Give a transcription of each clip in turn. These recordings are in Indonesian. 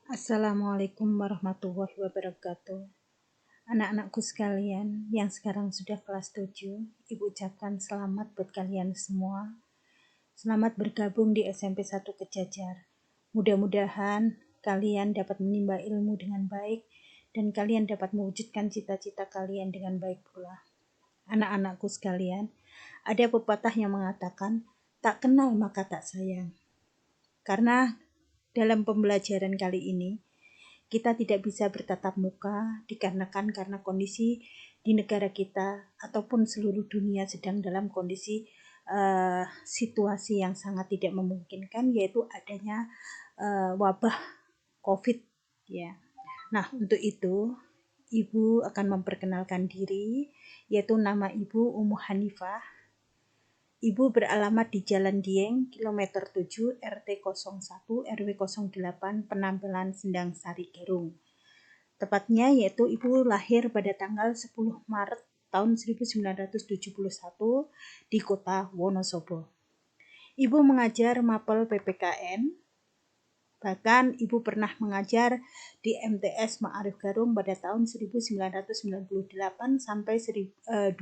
Assalamualaikum warahmatullahi wabarakatuh. Anak-anakku sekalian yang sekarang sudah kelas 7, Ibu ucapkan selamat buat kalian semua. Selamat bergabung di SMP 1 Kejajar. Mudah-mudahan kalian dapat menimba ilmu dengan baik dan kalian dapat mewujudkan cita-cita kalian dengan baik pula. Anak-anakku sekalian, ada pepatah yang mengatakan, tak kenal maka tak sayang. Karena dalam pembelajaran kali ini, kita tidak bisa bertatap muka dikarenakan karena kondisi di negara kita ataupun seluruh dunia sedang dalam kondisi situasi yang sangat tidak memungkinkan, yaitu adanya wabah COVID ya. Nah, untuk itu Ibu akan memperkenalkan diri, yaitu nama Ibu Ummu Hanifah. Ibu beralamat di Jalan Dieng, kilometer 7, RT 01, RW 08, Penampilan Sendang Sari Garung. Tepatnya yaitu Ibu lahir pada tanggal 10 Maret tahun 1971 di kota Wonosobo. Ibu mengajar mapel PPKN, bahkan Ibu pernah mengajar di MTS Ma'arif Garung pada tahun 1998 sampai 2001.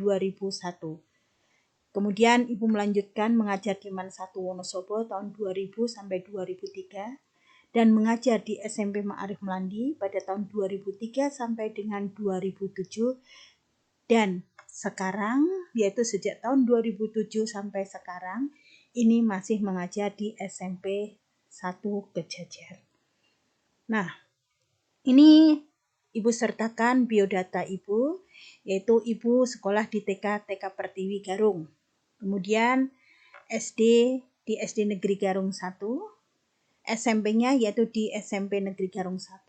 Kemudian Ibu melanjutkan mengajar di MAN 1 Wonosobo tahun 2000 sampai 2003 dan mengajar di SMP Ma'arif Melandi pada tahun 2003 sampai dengan 2007 dan sekarang yaitu sejak tahun 2007 sampai sekarang ini masih mengajar di SMP 1 Kejajar. Nah, ini Ibu sertakan biodata Ibu, yaitu Ibu sekolah di TK Pertiwi Garung. Kemudian SD di SD Negeri Garung 1, SMP-nya yaitu di SMP Negeri Garung 1,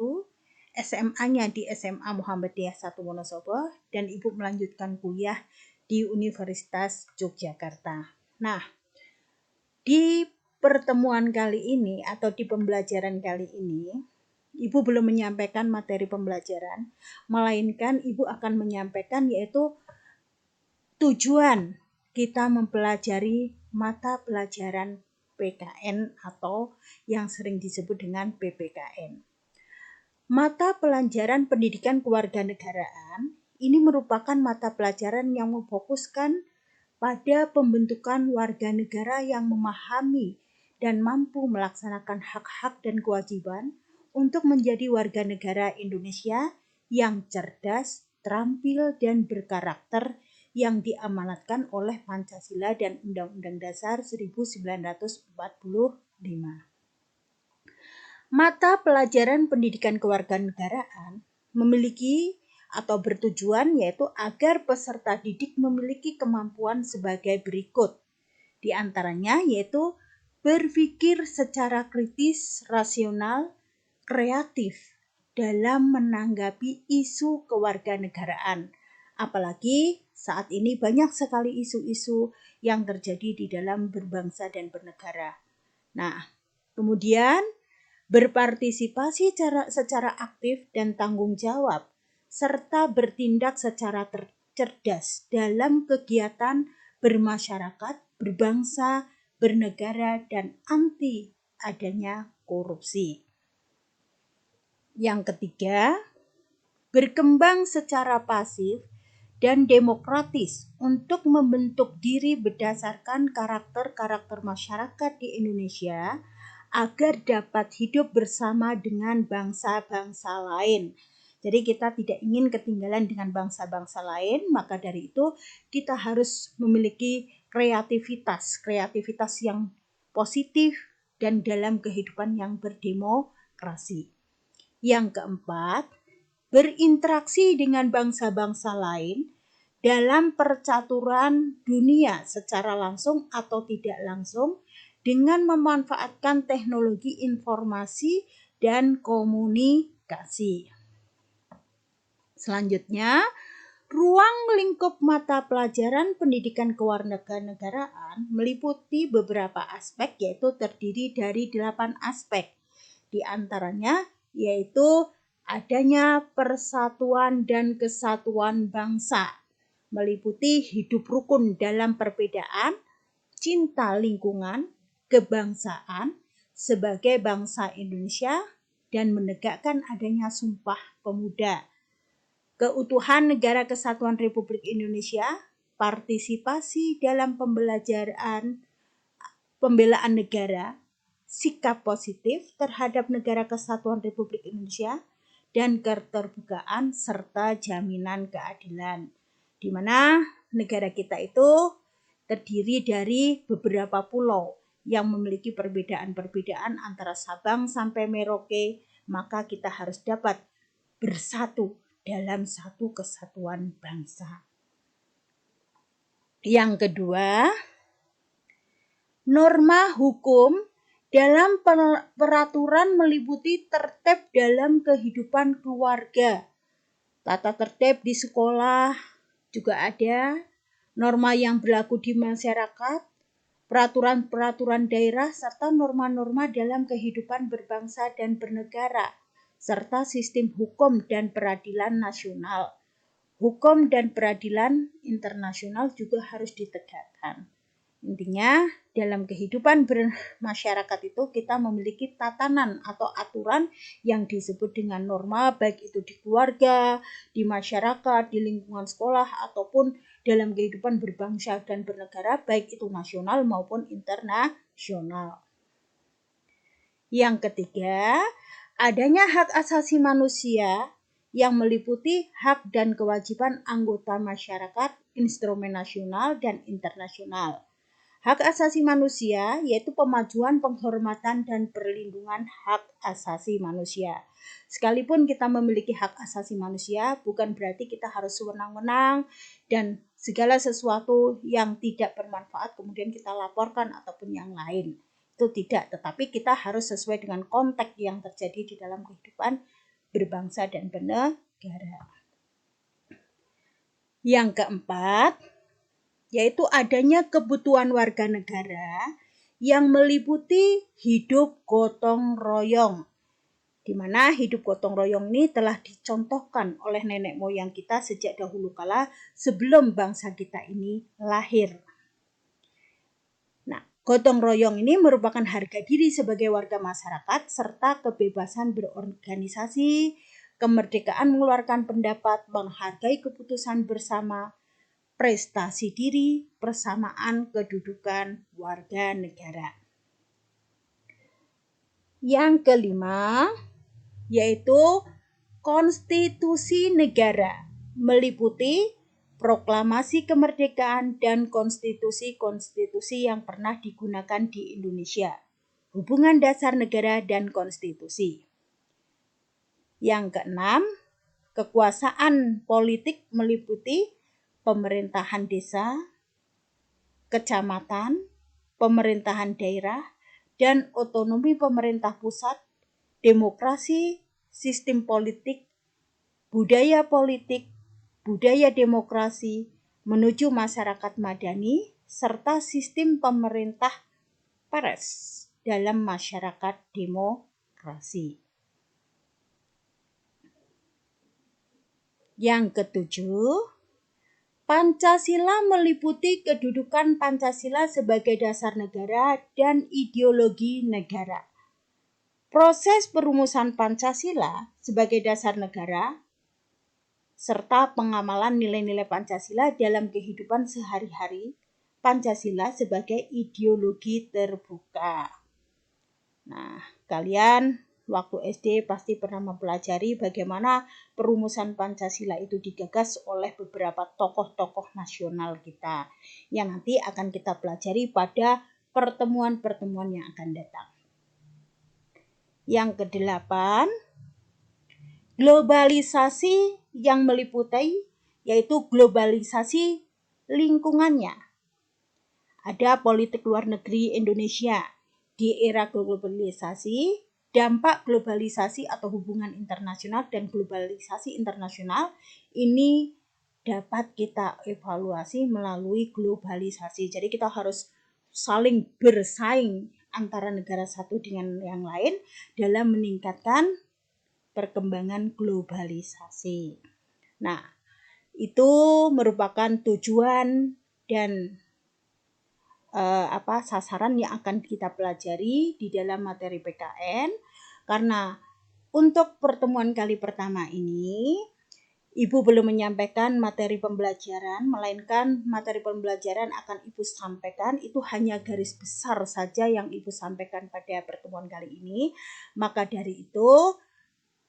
SMA-nya di SMA Muhammadiyah 1 Wonosobo, dan Ibu melanjutkan kuliah di Universitas Yogyakarta. Nah, di pertemuan kali ini atau di pembelajaran kali ini, Ibu belum menyampaikan materi pembelajaran, melainkan Ibu akan menyampaikan yaitu tujuan kita mempelajari mata pelajaran PKN atau yang sering disebut dengan PPKN. Mata pelajaran pendidikan kewarganegaraan ini merupakan mata pelajaran yang memfokuskan pada pembentukan warga negara yang memahami dan mampu melaksanakan hak-hak dan kewajiban untuk menjadi warga negara Indonesia yang cerdas, terampil, dan berkarakter yang diamanatkan oleh Pancasila dan Undang-Undang Dasar 1945. Mata pelajaran pendidikan kewarganegaraan memiliki atau bertujuan yaitu agar peserta didik memiliki kemampuan sebagai berikut. Di antaranya yaitu berpikir secara kritis, rasional, kreatif dalam menanggapi isu kewarganegaraan. Apalagi saat ini banyak sekali isu-isu yang terjadi di dalam berbangsa dan bernegara. Nah, kemudian berpartisipasi secara aktif dan tanggung jawab, serta bertindak secara cerdas dalam kegiatan bermasyarakat, berbangsa, bernegara, dan anti adanya korupsi. Yang ketiga, berkembang secara pasif dan demokratis untuk membentuk diri berdasarkan karakter-karakter masyarakat di Indonesia agar dapat hidup bersama dengan bangsa-bangsa lain. Jadi kita tidak ingin ketinggalan dengan bangsa-bangsa lain, maka dari itu kita harus memiliki kreativitas yang positif dan dalam kehidupan yang berdemokrasi. Yang keempat, berinteraksi dengan bangsa-bangsa lain dalam percaturan dunia secara langsung atau tidak langsung dengan memanfaatkan teknologi informasi dan komunikasi. Selanjutnya, ruang lingkup mata pelajaran pendidikan kewarganegaraan meliputi beberapa aspek, yaitu terdiri dari 8 aspek. Di antaranya yaitu adanya persatuan dan kesatuan bangsa, meliputi hidup rukun dalam perbedaan, cinta lingkungan, kebangsaan sebagai bangsa Indonesia, dan menegakkan adanya Sumpah Pemuda, keutuhan Negara Kesatuan Republik Indonesia, partisipasi dalam pembelaan negara, sikap positif terhadap Negara Kesatuan Republik Indonesia, dan keterbukaan serta jaminan keadilan. Di mana negara kita itu terdiri dari beberapa pulau yang memiliki perbedaan-perbedaan antara Sabang sampai Merauke, maka kita harus dapat bersatu dalam satu kesatuan bangsa. Yang kedua, norma hukum dalam peraturan meliputi tertib dalam kehidupan keluarga, tata tertib di sekolah juga ada, norma yang berlaku di masyarakat, peraturan-peraturan daerah, serta norma-norma dalam kehidupan berbangsa dan bernegara, serta sistem hukum dan peradilan nasional. Hukum dan peradilan internasional juga harus ditegakkan. Intinya, dalam kehidupan bermasyarakat itu kita memiliki tatanan atau aturan yang disebut dengan norma, baik itu di keluarga, di masyarakat, di lingkungan sekolah, ataupun dalam kehidupan berbangsa dan bernegara, baik itu nasional maupun internasional. Yang ketiga, adanya hak asasi manusia yang meliputi hak dan kewajiban anggota masyarakat, instrumen nasional dan internasional. Hak asasi manusia yaitu pemajuan, penghormatan, dan perlindungan hak asasi manusia. Sekalipun kita memiliki hak asasi manusia, bukan berarti kita harus sewenang-wenang dan segala sesuatu yang tidak bermanfaat kemudian kita laporkan ataupun yang lain. Itu tidak, tetapi kita harus sesuai dengan konteks yang terjadi di dalam kehidupan berbangsa dan bernegara. Yang keempat, yaitu adanya kebutuhan warga negara yang meliputi hidup gotong royong, di mana hidup gotong royong ini telah dicontohkan oleh nenek moyang kita sejak dahulu kala sebelum bangsa kita ini lahir. Nah, gotong royong ini merupakan harga diri sebagai warga masyarakat serta kebebasan berorganisasi, kemerdekaan mengeluarkan pendapat, menghargai keputusan bersama, prestasi diri, persamaan kedudukan warga negara. Yang kelima, yaitu konstitusi negara, meliputi proklamasi kemerdekaan dan konstitusi-konstitusi yang pernah digunakan di Indonesia, hubungan dasar negara dan konstitusi. Yang keenam, kekuasaan politik meliputi pemerintahan desa, kecamatan, pemerintahan daerah, dan otonomi pemerintah pusat, demokrasi, sistem politik, budaya demokrasi menuju masyarakat madani, serta sistem pemerintah pers dalam masyarakat demokrasi. Yang ketujuh, Pancasila meliputi kedudukan Pancasila sebagai dasar negara dan ideologi negara. Proses perumusan Pancasila sebagai dasar negara serta pengamalan nilai-nilai Pancasila dalam kehidupan sehari-hari, Pancasila sebagai ideologi terbuka. Nah, kalian waktu SD pasti pernah mempelajari bagaimana perumusan Pancasila itu digagas oleh beberapa tokoh-tokoh nasional kita yang nanti akan kita pelajari pada pertemuan-pertemuan yang akan datang. Yang kedelapan, globalisasi yang meliputi yaitu globalisasi lingkungannya. Ada politik luar negeri Indonesia di era globalisasi, dampak globalisasi atau hubungan internasional dan globalisasi internasional ini dapat kita evaluasi melalui globalisasi. Jadi kita harus saling bersaing antara negara satu dengan yang lain dalam meningkatkan perkembangan globalisasi. Nah, itu merupakan tujuan dan sasaran yang akan kita pelajari di dalam materi PKN, karena untuk pertemuan kali pertama ini, Ibu belum menyampaikan materi pembelajaran, melainkan materi pembelajaran akan Ibu sampaikan itu hanya garis besar saja yang Ibu sampaikan pada pertemuan kali ini. Maka dari itu,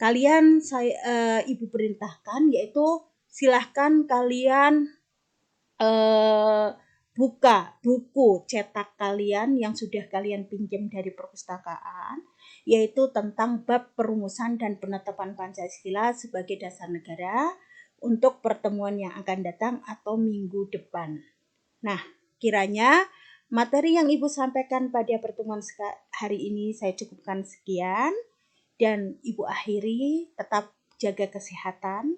kalian Ibu perintahkan yaitu silahkan kalian buka buku cetak kalian yang sudah kalian pinjam dari perpustakaan, yaitu tentang bab perumusan dan penetapan Pancasila sebagai dasar negara untuk pertemuan yang akan datang atau minggu depan. Nah, kiranya materi yang Ibu sampaikan pada pertemuan hari ini saya cukupkan sekian, dan Ibu akhiri tetap jaga kesehatan.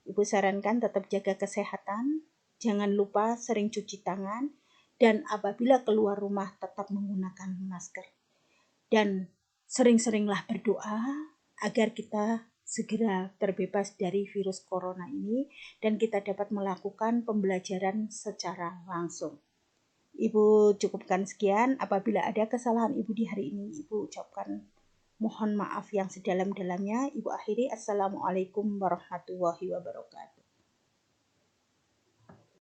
Ibu sarankan tetap jaga kesehatan, jangan lupa sering cuci tangan, dan apabila keluar rumah tetap menggunakan masker. Dan sering-seringlah berdoa agar kita segera terbebas dari virus corona ini dan kita dapat melakukan pembelajaran secara langsung. Ibu cukupkan sekian. Apabila ada kesalahan Ibu di hari ini, Ibu ucapkan mohon maaf yang sedalam-dalamnya. Ibu akhiri, Assalamualaikum warahmatullahi wabarakatuh.